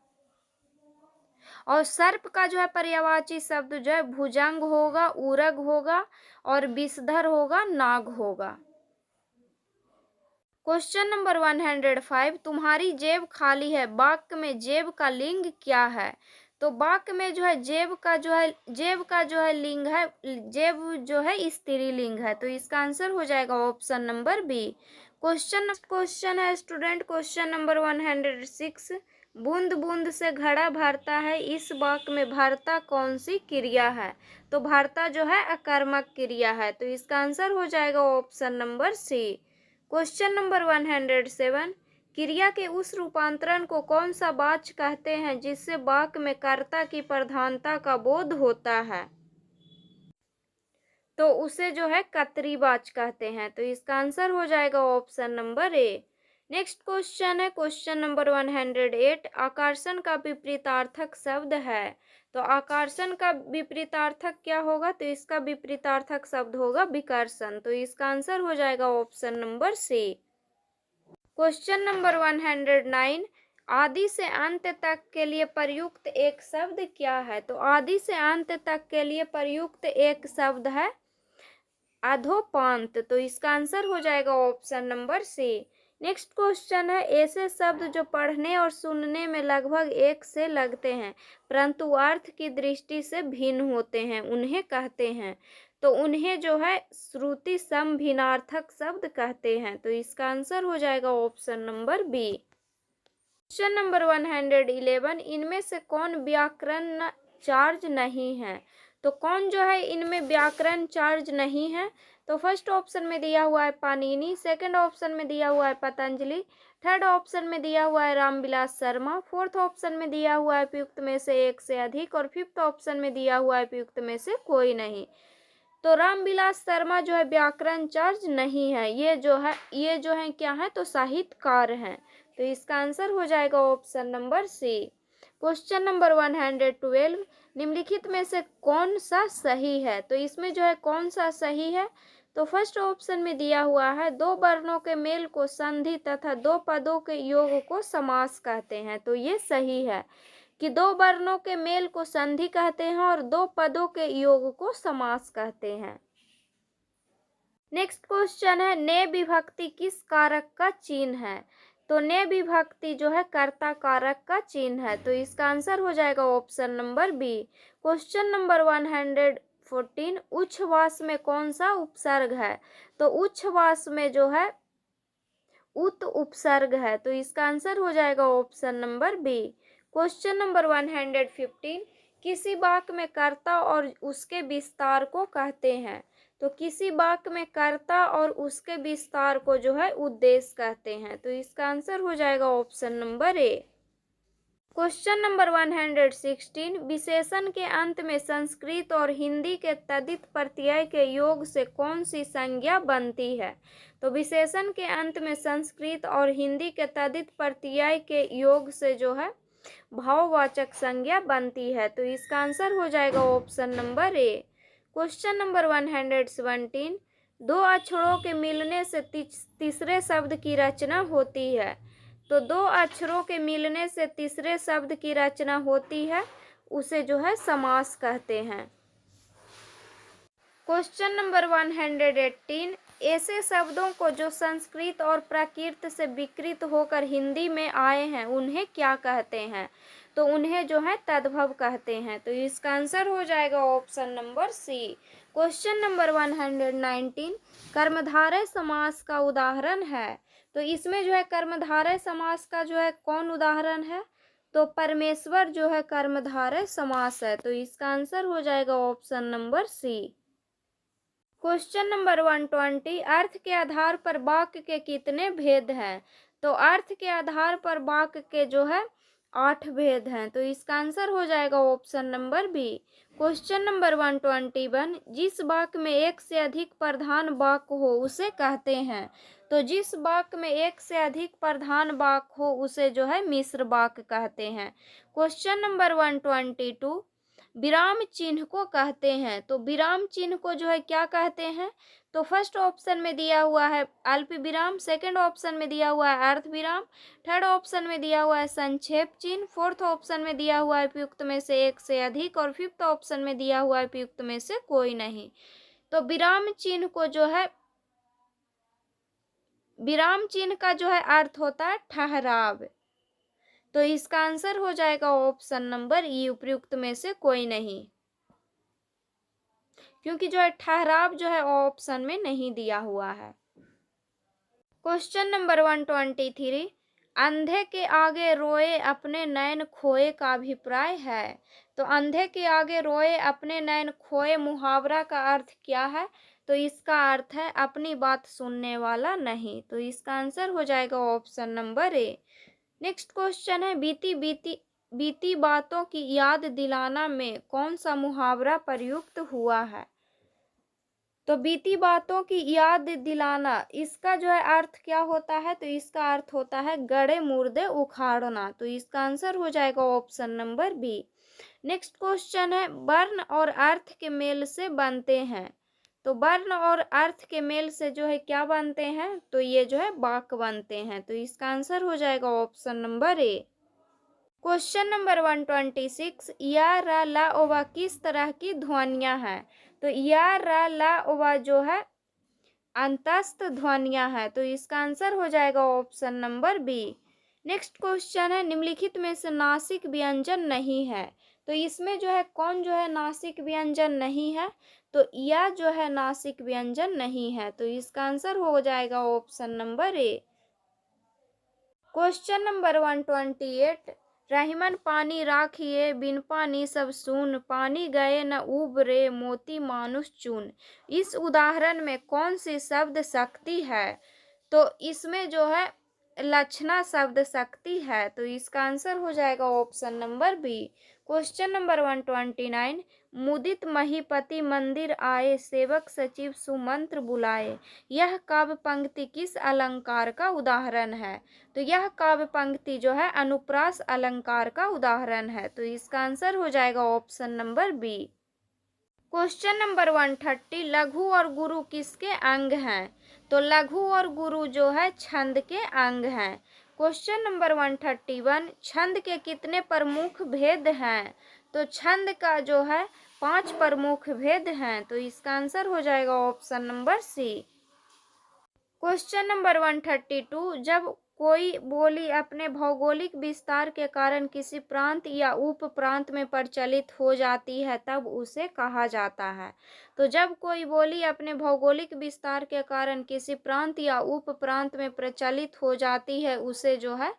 और सर्प का जो है पर्यायवाची शब्द जो है भुजंग होगा, उरग होगा, और विषधर होगा, नाग होगा। क्वेश्चन नंबर 105, तुम्हारी जेब खाली है, वाक्य में जेब का लिंग क्या है। तो वाक्य में जो है जेब का जो है लिंग है, जेब जो है स्त्रीलिंग है, तो इसका आंसर हो जाएगा ऑप्शन नंबर बी। क्वेश्चन है स्टूडेंट, क्वेश्चन नंबर 106, बूंद बूंद से घड़ा भरता है, इस वाक्य में भरता कौन सी क्रिया है। तो भरता जो है अकर्मक क्रिया है, तो इसका आंसर हो जाएगा option number C. Question number 107, क्रिया के उस रूपांतरण को कौन सा वाच्य कहते हैं जिससे वाक्य में कर्ता की प्रधानता का बोध होता है? तो उसे जो है कर्तरी वाच्य कहते हैं। तो इसका आंसर हो जाएगा option number A. Next question है क्वेश्चन नंबर 108। आकर्षण का विपरीतार्थक शब्द है। तो आकर्षण का विपरीतार्थक क्या होगा? तो इसका विपरीतार्थक शब्द होगा विकर्षण। तो इसका आंसर हो जाएगा option number C. Question number 109। आदि से अंत तक के लिए प्रयुक्त एक शब्द क्या है? तो आदि से अंत तक के लिए प्रयुक्त एक शब्द है अधोपांत। तो इसका आंसर हो जाएगा option number C. Next question है ऐसे शब्द जो पढ़ने और सुनने में लगभग एक से लगते हैं परंतु अर्थ की दृष्टि से भिन्न होते हैं उन्हें कहते हैं। तो उन्हें जो है श्रुति समभिन्नार्थक शब्द कहते हैं। तो इसका आंसर हो जाएगा option number B. Question number 111। इनमें से कौन व्याकरण चार्ज नहीं है? तो कौन जो है इनमें व्याकरण चार्ज नहीं है? तो फर्स्ट ऑप्शन में दिया हुआ है पाणिनि, सेकंड ऑप्शन में दिया हुआ है पतंजलि, थर्ड ऑप्शन में दिया हुआ है रामविलास शर्मा, फोर्थ ऑप्शन में दिया हुआ है उपयुक्त में से एक से अधिक और फिफ्थ ऑप्शन में दिया हुआ है उपयुक्त में से कोई नहीं। तो रामविलास शर्मा जो है व्याकरण चार्ज नहीं है। ये जो है क्या है? तो साहित्यकार हैं। तो इसका आंसर हो जाएगा option number C. Question number 112। निम्नलिखित में से कौन सा सही है? तो इसमें जो है कौन सा सही है? तो फर्स्ट ऑप्शन में दिया हुआ है दो वर्णों के मेल को संधि तथा दो पदों के योग को समास कहते हैं। तो ये सही है कि दो वर्णों के मेल को संधि कहते हैं और दो पदों के योग को समास कहते हैं। नेक्स्ट क्वेश्चन है ने विभक्ति किस कारक का चिन्ह है? तो ने विभक्ति जो है कर्ता कारक का चिन्ह है। तो इसका आंसर हो जाएगा option number B. Question number 114। उच्छ्वास में कौन सा उपसर्ग है? तो उच्छ्वास में जो है उत उपसर्ग है। तो इसका आंसर हो जाएगा option number B. Question number 115। किसी वाक्य में कर्ता और उसके विस्तार को कहते हैं। तो किसी वाक्य में कर्ता और उसके विस्तार को जो है उद्देश्य कहते हैं। तो इसका आंसर हो जाएगा option number A. Question number 116। विशेषण के अंत में संस्कृत और हिंदी के तद्धित प्रत्यय के योग से कौन सी संज्ञा बनती है? तो विशेषण के अंत में संस्कृत और हिंदी के तद्धित प्रत्यय के योग से जो है भाववाचक संज्ञा बनती है। तो इसका आंसर हो जाएगा option number A. Question number 117। दो अक्षरों के मिलने से तीसरे शब्द की रचना होती है। तो दो अक्षरों के मिलने से तीसरे शब्द की रचना होती है उसे जो है समास कहते हैं। Question number 118। ऐसे शब्दों को जो संस्कृत और प्राकृत से विकृत होकर हिंदी में आए हैं उन्हें क्या कहते हैं? तो उन्हें जो है तद्भव कहते हैं। तो इसका आंसर हो जाएगा option number C. Question number 119। कर्मधारय समास का उदाहरण है। तो इसमें जो है कर्मधारय समास का जो है कौन उदाहरण है? तो परमेश्वर जो है कर्मधारय समास है। तो इसका आंसर हो जाएगा option number C. Question number 120। अर्थ के आधार पर वाक्य के कितने भेद हैं? तो अर्थ के आधार पर वाक्य के जो है 8 भेद हैं। तो इसका आंसर हो जाएगा option number B. Question number 121। जिस वाक्य में एक से अधिक प्रधान वाक्य हो उसे कहते हैं। तो जिस वाक्य में एक से अधिक प्रधान वाक्य हो उसे जो है मिश्र वाक्य कहते हैं। Question number 122। विराम चिन्ह को कहते हैं। तो विराम चिन्ह को जो है क्या कहते हैं? तो फर्स्ट ऑप्शन में दिया हुआ है अल्प विराम, सेकंड ऑप्शन में दिया हुआ है अर्ध विराम, थर्ड ऑप्शन में दिया हुआ है संक्षेप चिन्ह, फोर्थ ऑप्शन में दिया हुआ है उपयुक्त में से एक से अधिक और फिफ्थ ऑप्शन में दिया हुआ है उपयुक्त में से कोई नहीं। तो विराम चिन्ह को जो है विराम चिन्ह का जो है अर्थ होता है ठहराव। तो इसका आंसर हो जाएगा ऑप्शन नंबर ई उपयुक्त में से कोई नहीं, क्योंकि जो है ठहराव जो है ऑप्शन में नहीं दिया हुआ है। Question number 123। अंधे के आगे रोए अपने नैन खोए का अभिप्राय है। तो अंधे के आगे रोए अपने नैन खोए मुहावरा का अर्थ क्या है? तो इसका अर्थ है अपनी बात सुनने वाला नहीं। तो इसका आंसर हो जाएगा option number A. Next question है बीती बीती बीती बातों की याद दिलाना में कौन सा मुहावरा प्रयुक्त हुआ है। तो बीती बातों की याद दिलाना, इसका जो है अर्थ क्या होता है, तो इसका अर्थ होता है गड़े मुर्दे उखाड़ना। तो इसका आंसर हो जाएगा option number B. Next question है वर्ण और अर्थ के मेल से बनते हैं। तो वर्ण और अर्थ के मेल से जो है क्या बनते हैं, तो ये जो है वाक्य बनते हैं। तो इसका आंसर हो जाएगा option number A. Question number 126, या रा ला ओवा किस तरह की ध्वनियां हैं। तो या रा ला ओवा जो है अंतस्थ ध्वनियां हैं। तो इसका आंसर हो जाएगा option number B. Next question है निम्नलिखित में से नासिक व्यंजन नहीं है। तो इसमें जो है कौन जो है नासिक व्यंजन नहीं है, तो या जो है नासिक व्यंजन नहीं है। तो इसका आंसर हो जाएगा option number A. Question number 128, Rahiman पानी राखिए बिन पानी सब सून, पानी गए न उबरे मोती मानुष चून। इस उदाहरण में कौन सी शब्द शक्ति है। तो इसमें जो है लक्षणा शब्द शक्ति है। तो इसका आंसर हो जाएगा option number B. Question number 129, मुदित महीपति मंदिर आए, सेवक सचिव सुमंत्र बुलाए। यह काव्य पंक्ति किस अलंकार का उदाहरण है। तो यह काव्य पंक्ति जो है अनुप्रास अलंकार का उदाहरण है। तो इसका आंसर हो जाएगा option number B. Question number 130, लघु और गुरु किसके अंग हैं। तो लघु और गुरु जो है छंद के अंग हैं। क्वेश्चन नंबर 131, छंद के कितने प्रमुख भेद हैं। तो छंद का जो है 5 प्रमुख भेद हैं। तो इसका आंसर हो जाएगा option number C. Question number 132, जब कोई बोली अपने भौगोलिक विस्तार के कारण किसी प्रांत या उप प्रांत में प्रचलित हो जाती है तब उसे कहा जाता है। तो जब कोई बोली अपने भौगोलिक विस्तार के कारण किसी प्रांत या उप प्रांत में प्रचलित हो जाती है उसे जो है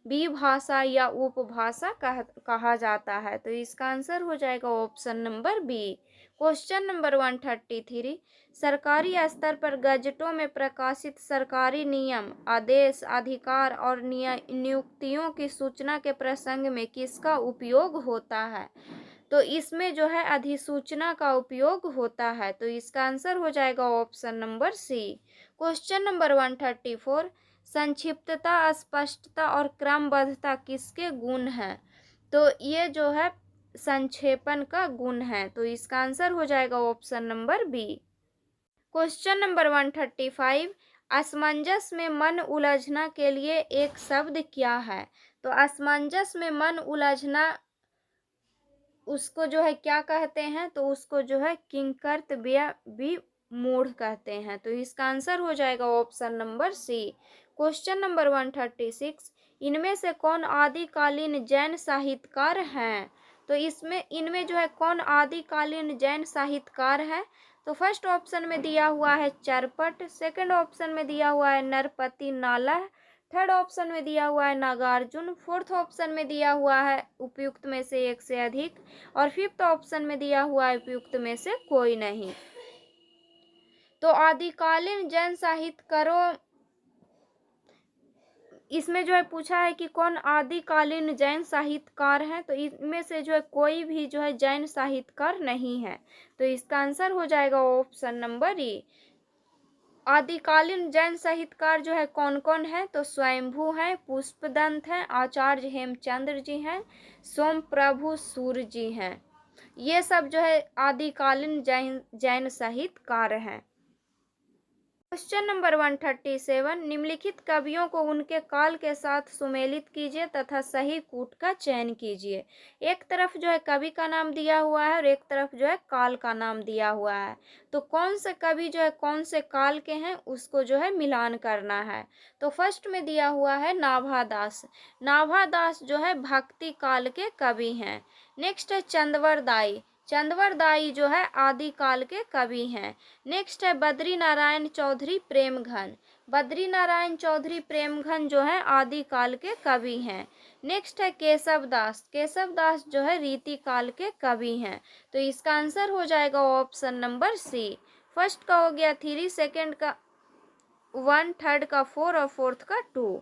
विभाषा या उपभाषा कहा जाता है। तो इसका आंसर हो जाएगा option number B. Question number 133, सरकारी स्तर पर गजटों में प्रकाशित सरकारी नियम, आदेश, अधिकार और नियुक्तियों की सूचना के प्रसंग में किसका उपयोग होता है। तो इसमें जो है अधिसूचना का उपयोग होता है। तो इसका आंसर हो जाएगा option number C. Question number 134, संक्षिप्तता, स्पष्टता और क्रमबद्धता किसके गुण हैं। तो ये जो है संक्षेपण का गुण है। तो इसका आंसर हो जाएगा option number B. Question number 135, असमंजस में मन उलझना के लिए एक शब्द क्या है। तो असमंजस में मन उलझना उसको जो है क्या कहते हैं, तो उसको जो है किंकर्तव्य भी मूढ़ कहते हैं। तो इसका आंसर हो जाएगा option number C. Question number 136, इनमें से कौन आदिकालीन जैन साहित्यकार हैं। तो इनमें जो है कौन आदिकालीन जैन साहित्यकार है। तो फर्स्ट ऑप्शन में दिया हुआ है चरपट, सेकंड ऑप्शन में दिया हुआ है नरपति नालह, थर्ड ऑप्शन में दिया हुआ है नागार्जुन, फोर्थ ऑप्शन में दिया हुआ है उपयुक्त में से एक से अधिक, और फिफ्थ ऑप्शन में दिया हुआ है उपयुक्त में से कोई नहीं। तो आदिकालीन जैन साहित्यकारों, इसमें जो है पूछा है कि कौन आदिकालीन जैन साहित्यकार हैं। तो इनमें से जो है कोई भी जो है जैन साहित्यकार नहीं है। तो इसका आंसर हो जाएगा ऑप्शन नंबर ई। आदिकालीन जैन साहित्यकार जो है कौन कौन है। तो स्वयंभू हैं, पुष्पदंत हैं, आचार्य हेमचंद्र जी हैं, सोमप्रभु सूर्य जी हैं। ये सब जो है आदिकालीन जैन साहित्यकार हैं। क्वेश्चन नंबर 137, निम्नलिखित कवियों को उनके काल के साथ सुमेलित कीजिए तथा सही कूट का चयन कीजिए। एक तरफ जो है कवि का नाम दिया हुआ है और एक तरफ जो है काल का नाम दिया हुआ है। तो कौन से कवि जो है कौन से काल के हैं उसको जो है मिलान करना है। तो फर्स्ट में दिया हुआ है नाभादास। नाभादास जो है भक्ति काल के कवि हैं। नेक्स्ट है चंदवर दाई। चंदवर दाई जो है आदिकाल के कवि हैं। नेक्स्ट है बद्री नारायण चौधरी प्रेमघन। बद्री नारायण चौधरी प्रेमघन जो है आदिकाल के कवि हैं। नेक्स्ट है केशव दास। केशव दास जो है रीति काल के कवि हैं। तो इसका आंसर हो जाएगा ऑप्शन नंबर सी। फर्स्ट का हो गया 3, सेकंड का 1, थर्ड का 4 और फोर्थ का 2।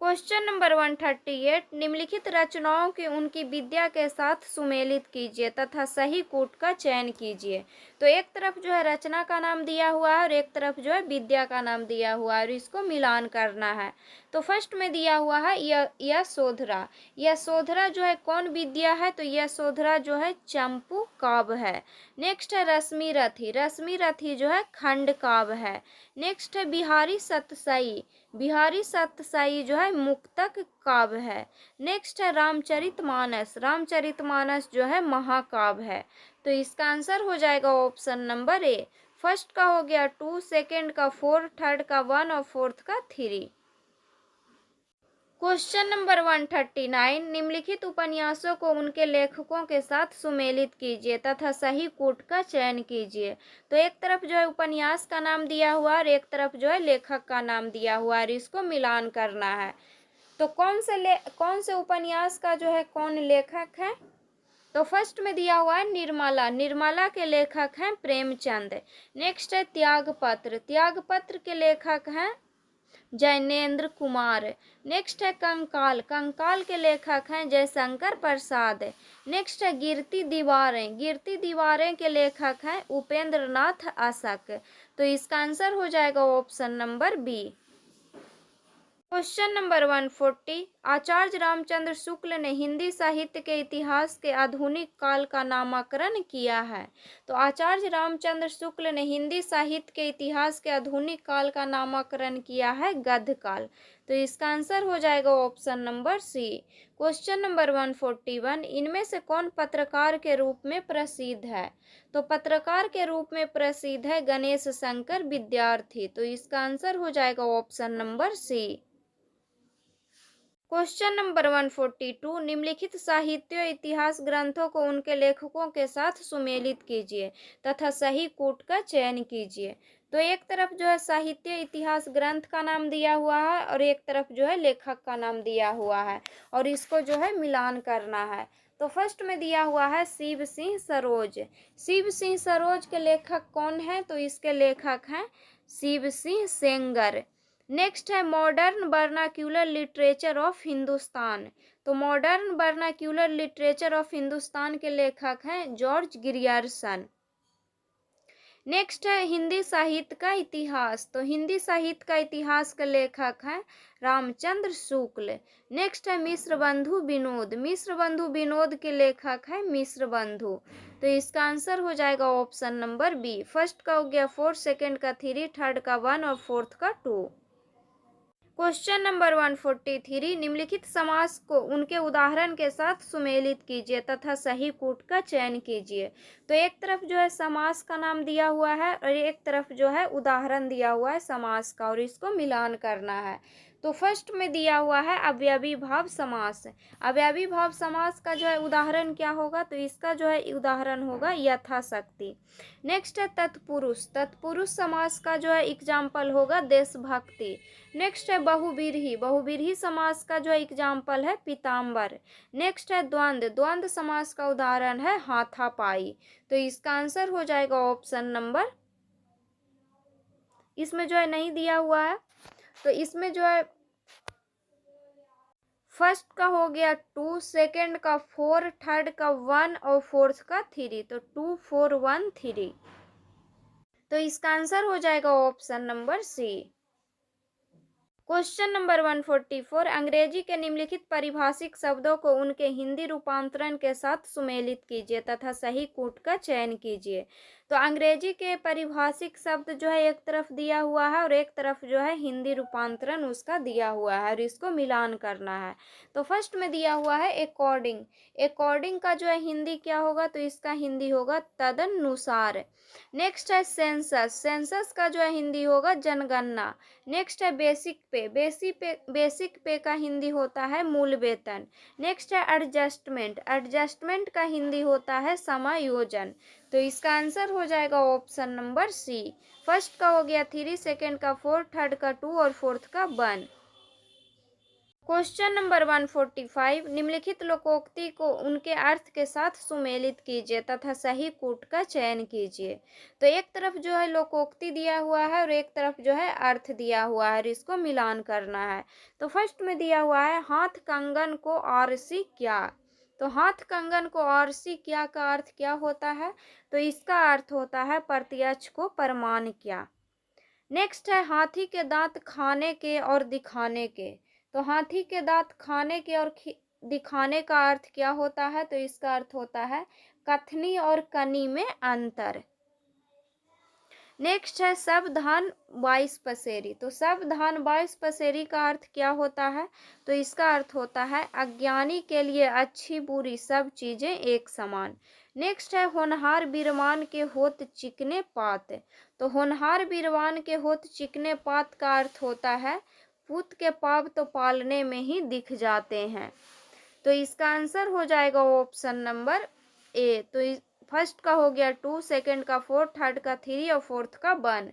क्वेश्चन नंबर 138, निम्नलिखित रचनाओं की उनकी विद्या के साथ सुमेलित कीजिए तथा सही कूट का चयन कीजिए। तो एक तरफ जो है रचना का नाम दिया हुआ है और एक तरफ जो है विद्या का नाम दिया हुआ है और इसको मिलान करना है। तो फर्स्ट में दिया हुआ है यशोधरा। यशोधरा जो है कौन विद्या है? तो यशोधरा जो है चंपू काव्य है। नेक्स्ट है रश्मि रथी। रश्मि रथी जो है खंड काव्य है। नेक्स्ट है बिहारी सतसाई। बिहारी सतसाई जो है मुक्तक काव्य है। नेक्स्ट है रामचरितमानस। रामचरितमानस जो है महाकाव्य है। तो इसका आंसर हो जाएगा ऑप्शन नंबर ए। फर्स्ट का हो गया 2, सेकंड का 4, थर्ड का 1 और फोर्थ का 3। क्वेश्चन नंबर 139, निम्नलिखित उपन्यासों को उनके लेखकों के साथ सुमेलित कीजिए तथा सही कूट का चयन कीजिए। तो एक तरफ जो है उपन्यास का नाम दिया हुआ है और एक तरफ जो है लेखक का नाम दिया हुआ है और इसको मिलान करना है। तो कौन से उपन्यास का जो है कौन लेखक है? तो फर्स्ट में दिया हुआ है निर्मला। निर्मला के लेखक हैं प्रेमचंद। नेक्स्ट है त्यागपत्र। त्यागपत्र के लेखक हैं जैनेन्द्र कुमार। नेक्स्ट है कंकाल। कंकाल के लेखक हैं जयशंकर प्रसाद। नेक्स्ट है गिरती दीवारें। गिरती दीवारें के लेखक हैं उपेंद्र नाथ आशक। तो इसका आंसर हो जाएगा option number B. Question number 140, Acharya Ramchandra Shukla ने हिंदी साहित्य के इतिहास के आधुनिक काल का नामकरण किया है। तो आचार्य रामचंद्र शुक्ल ने हिंदी साहित्य के इतिहास के आधुनिक काल का नामकरण किया है गद्य काल। तो इसका आंसर हो जाएगा option number C. Question number 141, इनमें से कौन पत्रकार के रूप में प्रसिद्ध है? तो पत्रकार के रूप में प्रसिद्ध है गणेश शंकर विद्यार्थी। तो इसका आंसर हो जाएगा option number C. Question number 142, निम्नलिखित साहित्य इतिहास ग्रंथों को उनके लेखकों के साथ सुमेलित कीजिए तथा सही कूट का चयन कीजिए। तो एक तरफ जो है साहित्य इतिहास ग्रंथ का नाम दिया हुआ है और एक तरफ जो है लेखक का नाम दिया हुआ है और इसको जो है मिलान करना है। तो फर्स्ट में दिया हुआ है शिव सिंह सरोज। शिव सिंह सरोज के लेखक कौन है? तो इसके लेखक हैं शिव सिंह सेंगर। नेक्स्ट है modern vernacular literature of Hindustan. तो modern vernacular literature of Hindustan के लेखक हैं जॉर्ज ग्रियर्सन। नेक्स्ट है हिंदी साहित्य का इतिहास। तो हिंदी साहित्य का इतिहास के लेखक हैं रामचंद्र शुक्ल। नेक्स्ट है मिश्र बंधु विनोद। मिश्र बंधु विनोद के लेखक हैं मिश्र बंधु। तो इसका आंसर हो जाएगा ऑप्शन नंबर बी। फर्स्ट का हो गया 4, सेकंड का 3, थर्ड का 1 और फोर्थ का 2। क्वेश्चन नंबर 143, निम्नलिखित समास को उनके उदाहरण के साथ सुमेलित कीजिए तथा सही कूट का चयन कीजिए। तो एक तरफ जो है समास का नाम दिया हुआ है और एक तरफ जो है उदाहरण दिया हुआ है समास का और इसको मिलान करना है। तो फर्स्ट में दिया हुआ है अवयवी भाव समास। अवयवी भाव समास का जो है उदाहरण क्या होगा? तो इसका जो है उदाहरण होगा यथाशक्ति। नेक्स्ट है तत्पुरुष। तत्पुरुष समास का जो है एग्जाम्पल होगा देशभक्ति। नेक्स्ट है बहुव्रीहि। बहुव्रीहि समास का जो एग्जाम्पल है पीताम्बर। नेक्स्ट है द्वंद्व। द्वंद्व समास का उदाहरण है हाथापाई। तो इसका आंसर हो जाएगा ऑप्शन नंबर, इसमें जो है नहीं दिया हुआ है तो इसमें जो है फर्स्ट का हो गया 2, सेकंड का 4, थर्ड का 1 और फोर्थ का 3। तो 2, 4, 1, 3। तो इसका आंसर हो जाएगा option number C. Question number 144, Angrezi के निम्नलिखित पारिभाषिक शब्दों को उनके हिंदी रूपांतरण के साथ सुमेलित कीजिए तथा सही कूट का चयन कीजिए। तो अंग्रेजी के पारिभाषिक शब्द जो है एक तरफ दिया हुआ है और एक तरफ जो है हिंदी रूपांतरण उसका दिया हुआ है और इसको मिलान करना है। तो फर्स्ट में दिया हुआ है अकॉर्डिंग। अकॉर्डिंग का जो है हिंदी क्या होगा? तो इसका हिंदी होगा तदनुसार। नेक्स्ट है सेंसस। सेंसस का जो है हिंदी होगा जनगणना। नेक्स्ट है बेसिक पे। बेसिक पे का हिंदी होता है मूल वेतन। नेक्स्ट है एडजस्टमेंट। एडजस्टमेंट का हिंदी होता है समायोजन। तो इसका आंसर हो जाएगा ऑप्शन नंबर सी। फर्स्ट का हो गया 3, सेकंड का 4, थर्ड का 2 और फोर्थ का 1। क्वेश्चन नंबर 145, निम्नलिखित लोकोक्ति को उनके अर्थ के साथ सुमेलित कीजिए तथा सही कूट का चयन कीजिए। तो एक तरफ जो है लोकोक्ति दिया हुआ है और एक तरफ जो है अर्थ दिया हुआ है और इसको मिलान करना है। तो फर्स्ट में दिया हुआ है हाथ कंगन को आरसी क्या। तो हाथ कंगन को आरसी क्या का अर्थ क्या होता है? तो इसका अर्थ होता है प्रत्यक्ष को प्रमाण क्या। नेक्स्ट है हाथी के दांत खाने के और दिखाने के। तो हाथी के दांत खाने के और दिखाने का अर्थ क्या होता है? तो इसका अर्थ होता है कथनी और कनी में अंतर। नेक्स्ट है सावधान 22 पसेरी। तो सावधान 22 पसेरी का अर्थ क्या होता है? तो इसका अर्थ होता है अज्ञानी के लिए अच्छी बुरी सब चीजें एक समान। नेक्स्ट है होनहार बीरवान के होत चिकने पात। तो होनहार बीरवान के होत चिकने पात का अर्थ होता है पूत के पाप तो पालने में ही दिख जाते हैं। तो इसका आंसर हो जाएगा ऑप्शन नंबर ए। तो फर्स्ट का हो गया 2, सेकंड का 4, थर्ड का 3 और फोर्थ का 1।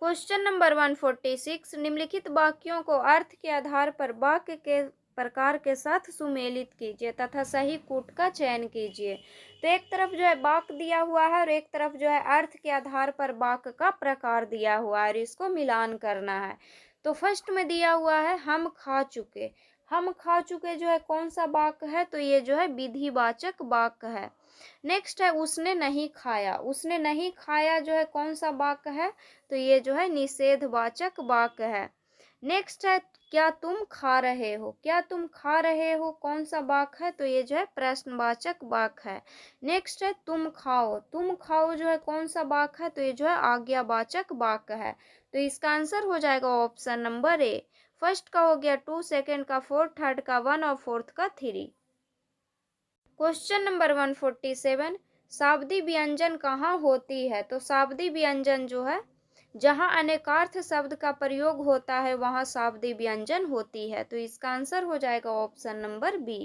क्वेश्चन नंबर 146, निम्नलिखित वाक्यों को अर्थ के आधार पर वाक्य के प्रकार के साथ सुमेलित कीजिए तथा सही कूट का चयन कीजिए। तो एक तरफ जो है वाक्य दिया हुआ है और एक तरफ जो है अर्थ के आधार पर वाक्य का प्रकार दिया हुआ है और इसको मिलान करना है। तो फर्स्ट में दिया हुआ है हम खा चुके। हम खा चुके जो है कौन सा वाक्य है? तो ये जो है विधिवाचक वाक्य है। नेक्स्ट है उसने नहीं खाया। उसने नहीं खाया जो है कौन सा वाक्य है? तो ये जो है निषेधवाचक वाक्य है। नेक्स्ट है क्या तुम खा रहे हो। क्या तुम खा रहे हो कौन सा वाक्य है? तो ये जो है प्रश्नवाचक वाक्य है। नेक्स्ट है तुम खाओ। तुम खाओ जो है कौन सा वाक्य है? तो ये जो है आज्ञावाचक वाक्य है। तो इसका आंसर हो जाएगा ऑप्शन नंबर ए। फर्स्ट का हो गया 2, सेकंड का 4, थर्ड का 1 और फोर्थ का 3। क्वेश्चन नंबर 147, शाब्दी व्यंजन कहाँ होती है? तो शाब्दी व्यंजन जो है जहाँ अनेकार्थ शब्द का प्रयोग होता है वहाँ शाब्दी व्यंजन होती है। तो इसका आंसर हो जाएगा option number B.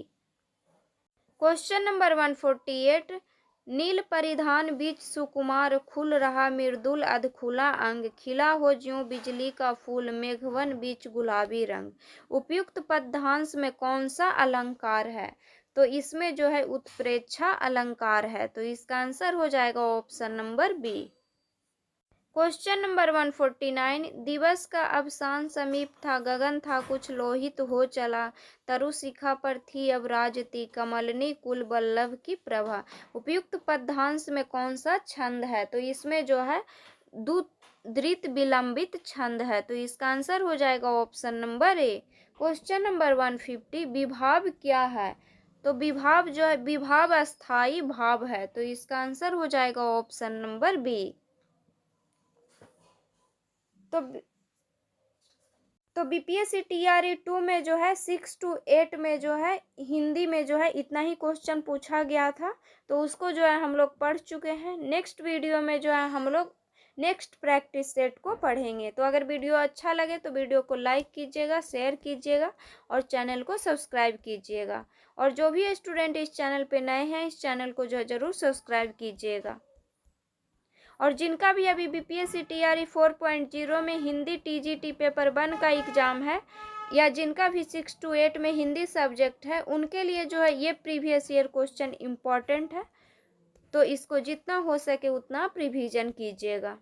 Question number 148, नील परिधान बीच सुकुमार खुल रहा मृदुल अधखुला अंग खिला हो ज्यों बिजली का फूल मेघवन बीच गुलाबी रंग। उपयुक्त पदधांश में कौन सा अलंकार है? तो इसमें जो है उत्प्रेक्षा अलंकार है। तो इसका आंसर हो जाएगा option number B. Question number 149, दिवस का अवसान समीप था गगन था कुछ लोहित हो चला तरु शिखा पर थी अब राजती कमलनी कुल बल्लभ की प्रभा। उपयुक्त पदधांश में कौन सा छंद है? तो इसमें जो है द्रुत विलंबित छंद है। तो इसका आंसर हो जाएगा option number A. Question number 150, विभाव क्या है? तो विभाव जो है विभाव अस्थाई भाव है। तो इसका आंसर हो जाएगा ऑप्शन नंबर बी। तो बीपीएससी टीआरई 2 में जो है 6 to 8 में जो है हिंदी में जो है इतना ही क्वेश्चन पूछा गया था। तो उसको जो है हम लोग पढ़ चुके हैं। नेक्स्ट वीडियो में जो है हम लोग नेक्स्ट प्रैक्टिस सेट को पढ़ेंगे। तो अगर वीडियो अच्छा लगे तो वीडियो को लाइक कीजिएगा, शेयर कीजिएगा और चैनल को सब्सक्राइब कीजिएगा। और जो भी स्टूडेंट इस चैनल पे नए हैं इस चैनल को जो है ज़रूर सब्सक्राइब कीजिएगा। और जिनका भी अभी बीपीएससी टीआरई 4.0 में हिंदी टीजीटी पेपर 1 का एग्ज़ाम है या जिनका भी 6 to 8 में हिंदी सब्जेक्ट है उनके लिए जो है ये प्रीवियस ईयर क्वेश्चन इम्पॉर्टेंट है। तो इसको जितना हो सके उतना प्रिवीजन कीजिएगा।